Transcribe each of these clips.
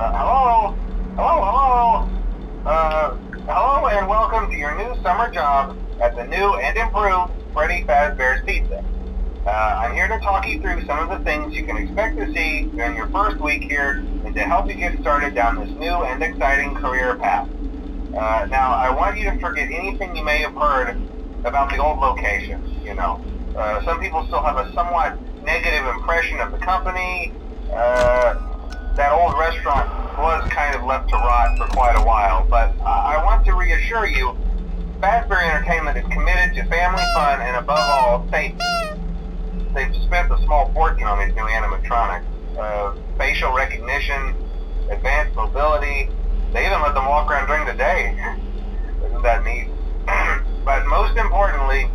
Hello? Hello? Hello and welcome to your new summer job at the new and improved Freddy Fazbear's Pizza. I'm here to talk you through some of the things you can expect to see during your first week here and to help you get started down this new and exciting career path. Now, I want you to forget anything you may have heard about the old location, you know. Some people still have a somewhat negative impression of the company. That old restaurant was kind of left to rot for quite a while, but I want to reassure you, Fazbear Entertainment is committed to family fun and above all, safety. They've spent a small fortune on these new animatronics. Facial recognition, advanced mobility, they even let them walk around during the day. Isn't that neat? But most importantly,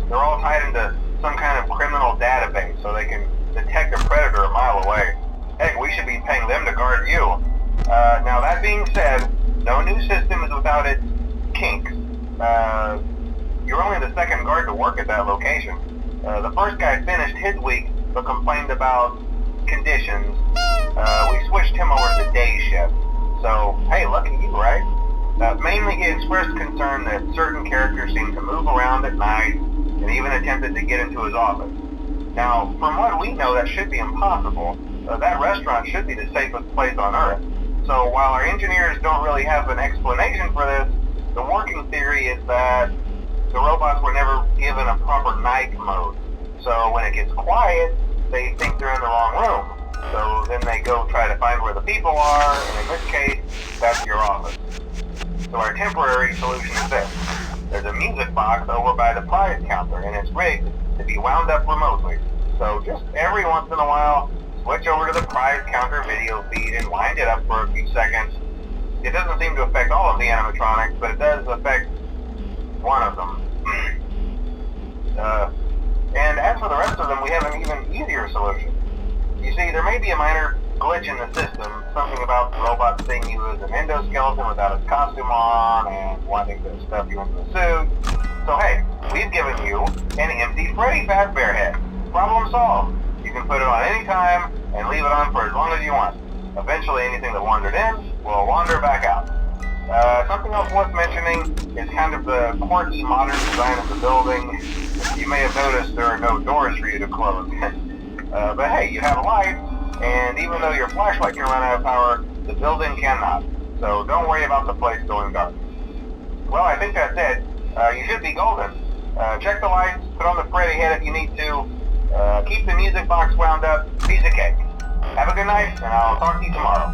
they're all tied into some kind of criminal database so they can detect a predator a mile away. Heck, we should be paying them to guard you. Now that being said, no new system is without its kinks. You're only the second guard to work at that location. The first guy finished his week but complained about conditions. We switched him over to the day shift. So, hey, lucky you, right? Mainly he expressed concern that certain characters seemed to move around at night and even attempted to get into his office. Now, from what we know, that should be impossible. That restaurant should be the safest place on Earth. So while our engineers don't really have an explanation for this, the working theory is that the robots were never given a proper night mode. So when it gets quiet, they think they're in the wrong room. So then they go try to find where the people are, and in this case, that's your office. So our temporary solution is this. There's a music box over by the prize counter, and it's rigged to be wound up remotely. So just every once in a while, switch over to the prize counter video feed and wind it up for a few seconds. It doesn't seem to affect all of the animatronics, but it does affect one of them. And as for the rest of them, we have an even easier solution. You see, there may be a minor glitch in the system, something about the robot seeing you as an endoskeleton without its costume on and wanting to stuff you into the suit. So hey, we've given you an empty Freddy Fazbear head. Problem solved. You can put it on any time and leave it on for as long as you want. Eventually anything that wandered in will wander back out. Something else worth mentioning is kind of the quirky modern design of the building. You may have noticed there are no doors for you to close. But hey, you have lights, and even though your flashlight can run out of power, the building cannot. So don't worry about the place going dark. Well, I think that's it. You should be golden. Check the lights, put on the Freddy head if you need to. Keep the music box wound up, piece of cake. Have a good night, and I'll talk to you tomorrow.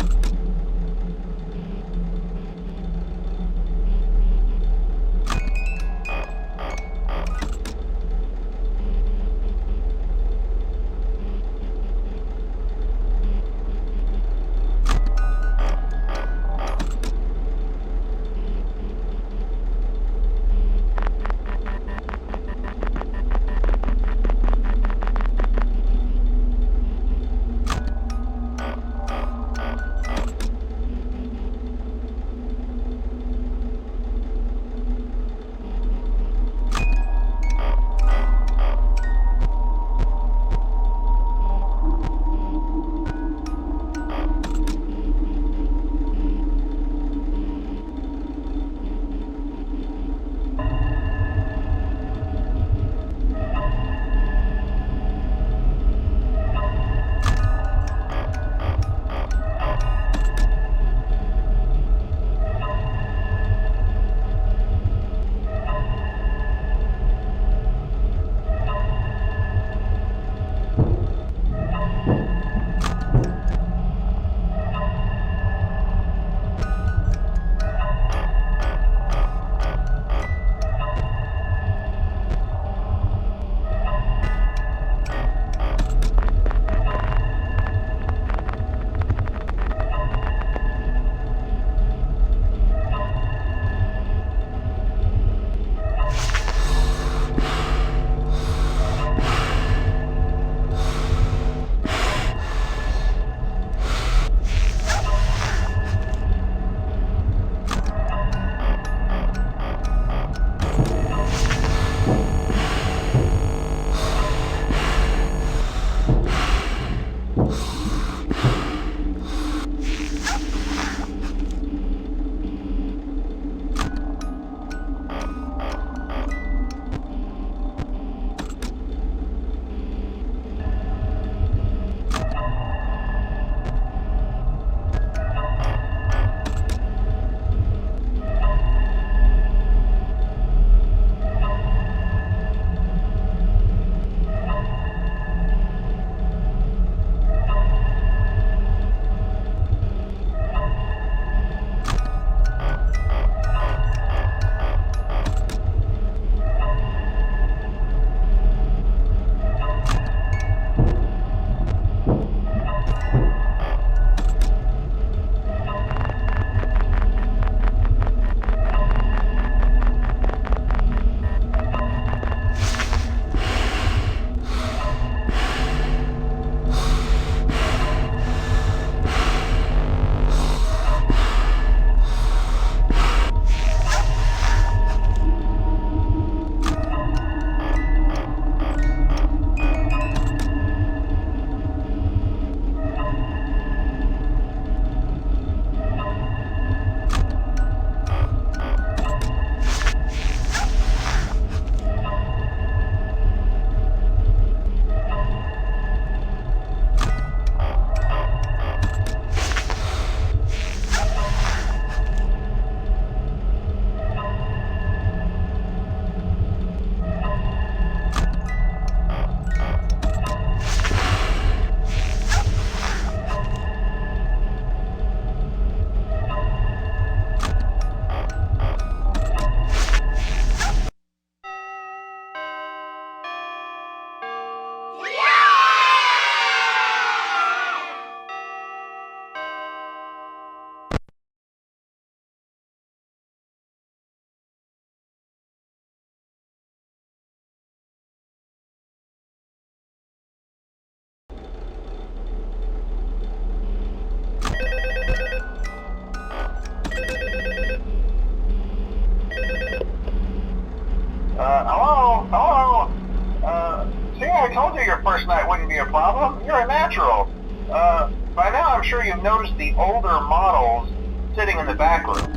told you your first night wouldn't be a problem. You're a natural. By now I'm sure you've noticed the older models sitting in the back room.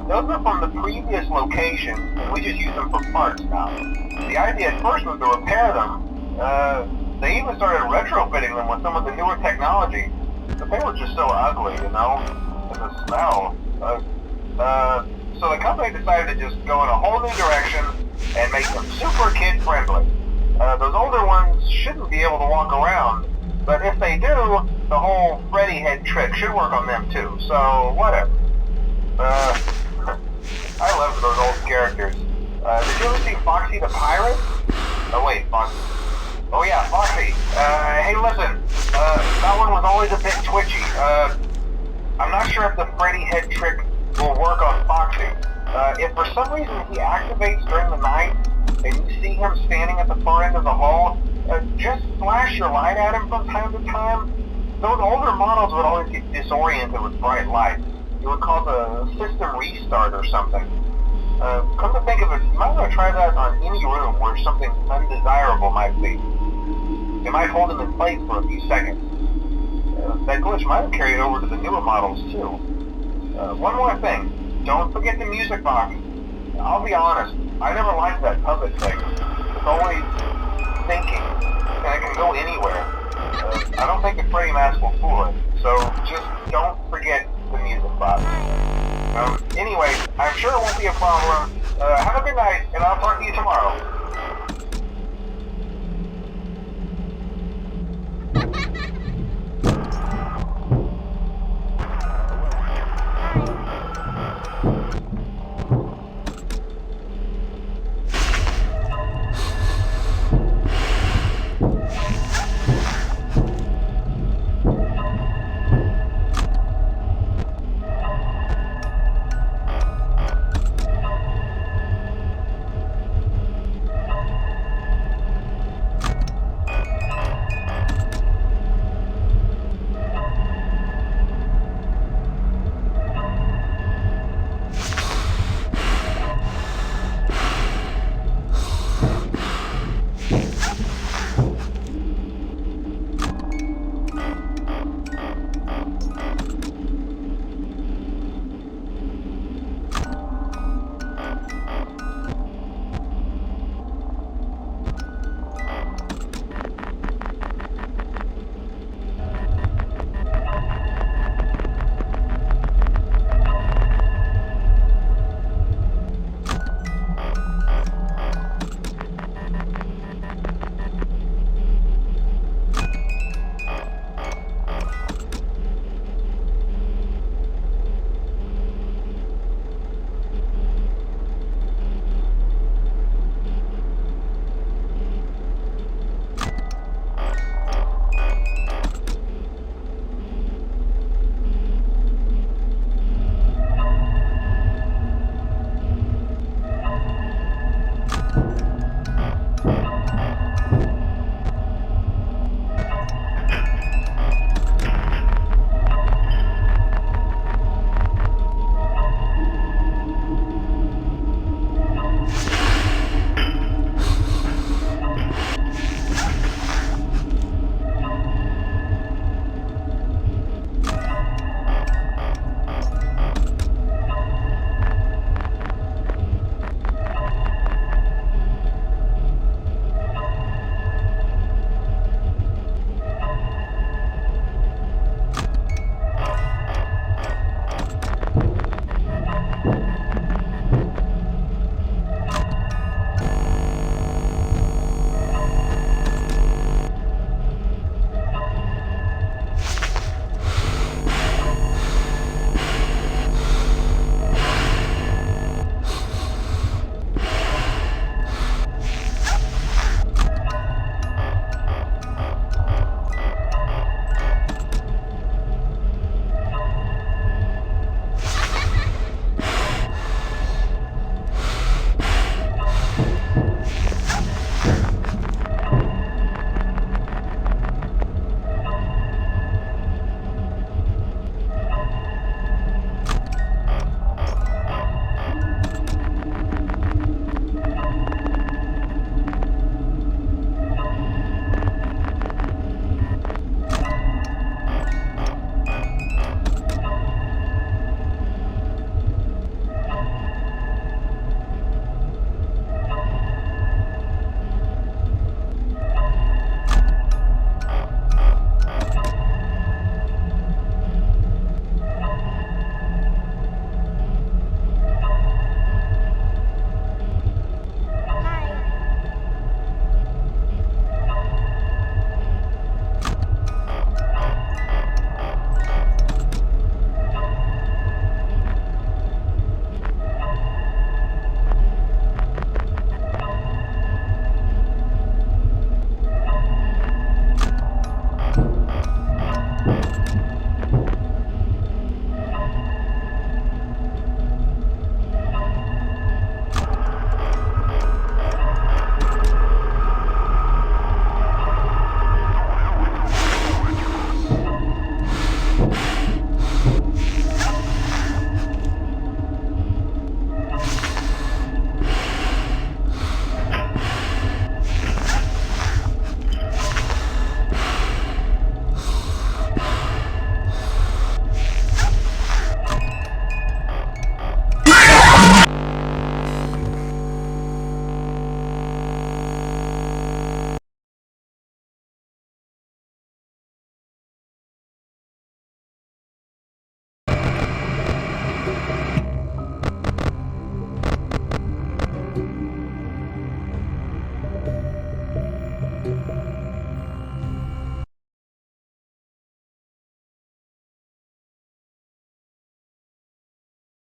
Those are from the previous location, and we just use them for parts now. The idea at first was to repair them. They even started retrofitting them with some of the newer technology, but they were just so ugly, you know, and the smell. So the company decided to just go in a whole new direction and make them super kid-friendly. Those older ones shouldn't be able to walk around, but if they do, the whole Freddy head trick should work on them too, so whatever. I love those old characters. Did you ever see Foxy the Pirate? Oh wait, Foxy. Oh yeah, Foxy. Hey listen, that one was always a bit twitchy. I'm not sure if the Freddy head trick will work on Foxy. If for some reason he activates during the night, and you see him standing at the far end of the hall, just flash your light at him from time to time. Those older models would always get disoriented with bright lights. It would cause a system restart or something. Come to think of it, you might want to try that on any room where something undesirable might be. It might hold him in place for a few seconds. That glitch might have carried over to the newer models too. One more thing, don't forget the music box. I'll be honest, I never liked that puppet thing. It's always thinking, and it can go anywhere. I don't think the Freddy mask will fool it, so just don't forget the music box. Anyway, I'm sure it won't be a problem. Have a good night, and I'll talk to you tomorrow.